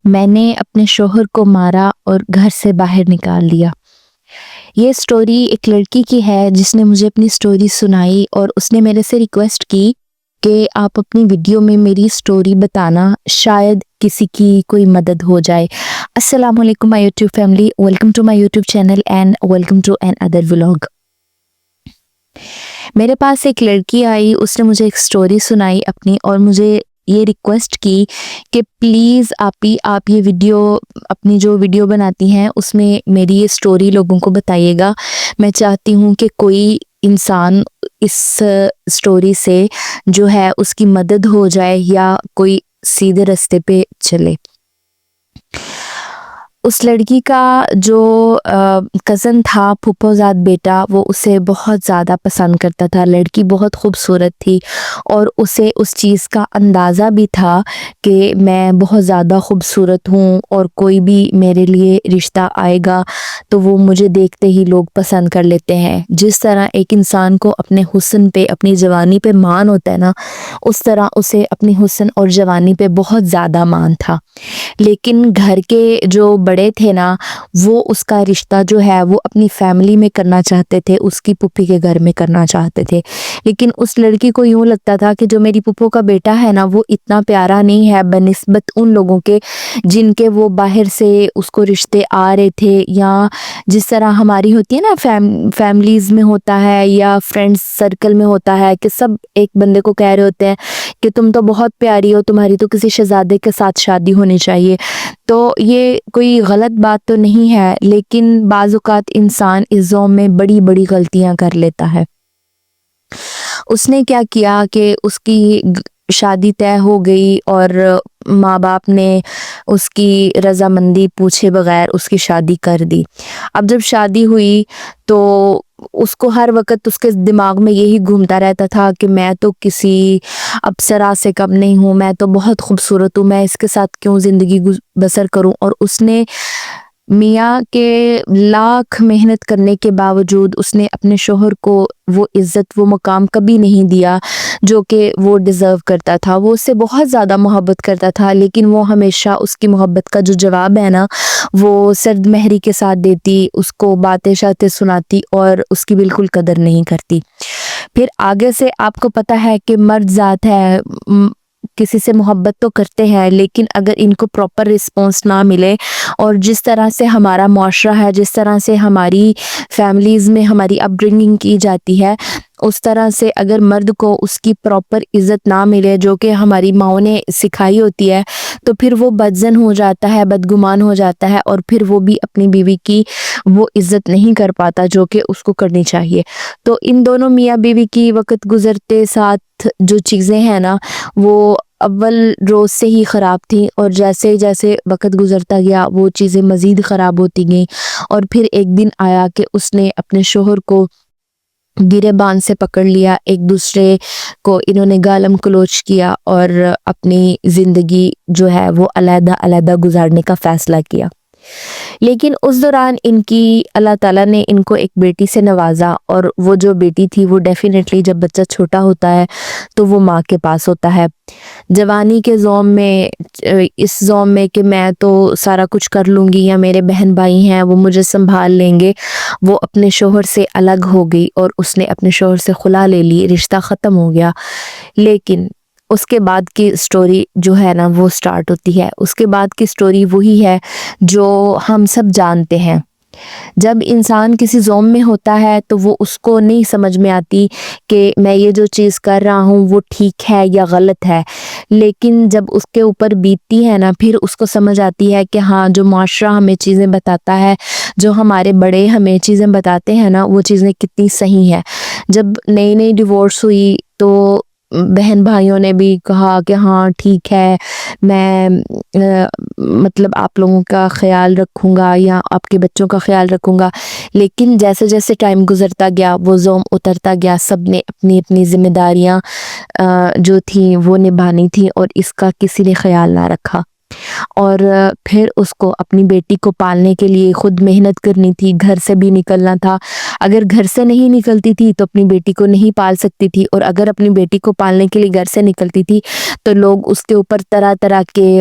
میں نے اپنے شوہر کو مارا اور گھر سے باہر نکال دیا۔ یہ سٹوری ایک لڑکی کی ہے جس نے مجھے اپنی سٹوری سنائی اور اس نے میرے سے ریکویسٹ کی کہ آپ اپنی ویڈیو میں میری سٹوری بتانا، شاید کسی کی کوئی مدد ہو جائے۔ السلام علیکم my YouTube family, welcome to my YouTube channel and welcome to another vlog. میرے پاس ایک لڑکی آئی، اس نے مجھے ایک سٹوری سنائی اپنی اور مجھے یہ ریکویسٹ کی کہ پلیز آپ یہ ویڈیو، اپنی جو ویڈیو بناتی ہیں اس میں میری یہ سٹوری لوگوں کو بتائیے گا۔ میں چاہتی ہوں کہ کوئی انسان اس سٹوری سے جو ہے اس کی مدد ہو جائے یا کوئی سیدھے راستے پہ چلے۔ اس لڑکی کا جو کزن تھا، پھپھو زاد بیٹا، وہ اسے بہت زیادہ پسند کرتا تھا۔ لڑکی بہت خوبصورت تھی اور اسے اس چیز کا اندازہ بھی تھا کہ میں بہت زیادہ خوبصورت ہوں اور کوئی بھی میرے لیے رشتہ آئے گا تو وہ مجھے دیکھتے ہی لوگ پسند کر لیتے ہیں۔ جس طرح ایک انسان کو اپنے حسن پہ، اپنی جوانی پہ مان ہوتا ہے نا، اس طرح اسے اپنی حسن اور جوانی پہ بہت زیادہ مان تھا۔ لیکن گھر کے جو بڑے تھے نا، وہ اس کا رشتہ جو ہے وہ اپنی فیملی میں کرنا چاہتے تھے، اس کی پھوپھی کے گھر میں کرنا چاہتے تھے۔ لیکن اس لڑکی کو یوں لگتا تھا کہ جو میری پھوپھو کا بیٹا ہے نا، وہ اتنا پیارا نہیں ہے بنسبت ان لوگوں کے جن کے وہ باہر سے اس کو رشتے آ رہے تھے، یا جس طرح ہماری ہوتی ہے نا فیملیز میں ہوتا ہے یا فرینڈز سرکل میں ہوتا ہے کہ سب ایک بندے کو کہہ رہے ہوتے ہیں کہ تم تو بہت پیاری ہو، تمہاری تو کسی شہزادے کے ساتھ شادی ہونی چاہیے۔ تو یہ کوئی غلط بات تو نہیں ہے، لیکن بعض اوقات انسان اس زوم میں بڑی بڑی غلطیاں کر لیتا ہے۔ اس نے کیا کیا کہ اس کی شادی طے ہو گئی اور ماں باپ نے اس کی رضامندی پوچھے بغیر اس کی شادی کر دی۔ اب جب شادی ہوئی تو اس کو ہر وقت اس کے دماغ میں یہی گھومتا رہتا تھا کہ میں تو کسی اپسرا سے کم نہیں ہوں، میں تو بہت خوبصورت ہوں، میں اس کے ساتھ کیوں زندگی بسر کروں۔ اور اس نے میاں کے لاکھ محنت کرنے کے باوجود اس نے اپنے شوہر کو وہ عزت، وہ مقام کبھی نہیں دیا جو کہ وہ ڈیزرو کرتا تھا۔ وہ اس سے بہت زیادہ محبت کرتا تھا، لیکن وہ ہمیشہ اس کی محبت کا جو جواب ہے نا، وہ سرد مہری کے ساتھ دیتی، اس کو باتیں شاتیں سناتی اور اس کی بالکل قدر نہیں کرتی۔ پھر آگے سے آپ کو پتہ ہے کہ مرد ذات ہے، کسی سے محبت تو کرتے ہیں، لیکن اگر ان کو پراپر رسپانس نہ ملے اور جس طرح سے ہمارا معاشرہ ہے، جس طرح سے ہماری فیملیز میں ہماری اپ برنگنگ کی جاتی ہے، اس طرح سے اگر مرد کو اس کی پراپر عزت نہ ملے جو کہ ہماری ماؤں نے سکھائی ہوتی ہے، تو پھر وہ بدظن ہو جاتا ہے، بدگمان ہو جاتا ہے اور پھر وہ بھی اپنی بیوی کی وہ عزت نہیں کر پاتا جو کہ اس کو کرنی چاہیے۔ تو ان دونوں میاں بیوی کی وقت گزرتے ساتھ جو چیزیں ہیں نا، وہ اول روز سے ہی خراب تھیں اور جیسے جیسے وقت گزرتا گیا وہ چیزیں مزید خراب ہوتی گئیں۔ اور پھر ایک دن آیا کہ اس نے اپنے شوہر کو گریبان سے پکڑ لیا، ایک دوسرے کو انہوں نے گالم کلوچ کیا اور اپنی زندگی جو ہے وہ علیحدہ علیحدہ گزارنے کا فیصلہ کیا۔ لیکن اس دوران ان کی اللہ تعالیٰ نے ان کو ایک بیٹی سے نوازا، اور وہ جو بیٹی تھی وہ ڈیفینیٹلی جب بچہ چھوٹا ہوتا ہے تو وہ ماں کے پاس ہوتا ہے۔ جوانی کے زوم میں، اس زوم میں کہ میں تو سارا کچھ کر لوں گی یا میرے بہن بھائی ہیں وہ مجھے سنبھال لیں گے، وہ اپنے شوہر سے الگ ہو گئی اور اس نے اپنے شوہر سے خلا لے لی، رشتہ ختم ہو گیا۔ لیکن اس کے بعد کی سٹوری جو ہے نا وہ سٹارٹ ہوتی ہے۔ اس کے بعد کی سٹوری وہی ہے جو ہم سب جانتے ہیں۔ جب انسان کسی زوم میں ہوتا ہے تو وہ اس کو نہیں سمجھ میں آتی کہ میں یہ جو چیز کر رہا ہوں وہ ٹھیک ہے یا غلط ہے، لیکن جب اس کے اوپر بیتتی ہے نا، پھر اس کو سمجھ آتی ہے کہ ہاں، جو معاشرہ ہمیں چیزیں بتاتا ہے، جو ہمارے بڑے ہمیں چیزیں بتاتے ہیں نا، وہ چیزیں کتنی صحیح ہیں۔ جب نئی نئی ڈیورس ہوئی تو بہن بھائیوں نے بھی کہا کہ ہاں ٹھیک ہے، میں مطلب آپ لوگوں کا خیال رکھوں گا یا آپ کے بچوں کا خیال رکھوں گا۔ لیکن جیسے جیسے ٹائم گزرتا گیا وہ زوم اترتا گیا، سب نے اپنی اپنی ذمہ داریاں جو تھیں وہ نبھانی تھیں اور اس کا کسی نے خیال نہ رکھا۔ اور پھر اس کو اپنی بیٹی کو پالنے کے لیے خود محنت کرنی تھی، گھر سے بھی نکلنا تھا۔ اگر گھر سے نہیں نکلتی تھی تو اپنی بیٹی کو نہیں پال سکتی تھی، اور اگر اپنی بیٹی کو پالنے کے لیے گھر سے نکلتی تھی تو لوگ اس کے اوپر طرح طرح کے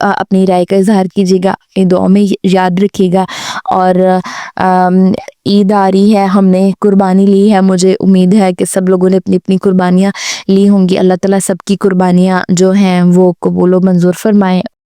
اپنی رائے کا اظہار کیجیے گا، اپنی دعاؤں میں یاد رکھیے گا۔ اور عید آ رہی ہے، ہم نے قربانی لی ہے، مجھے امید ہے کہ سب لوگوں نے اپنی اپنی قربانیاں لی ہوں گی۔ اللہ تعالیٰ سب کی قربانیاں جو ہیں وہ قبول و منظور فرمائے۔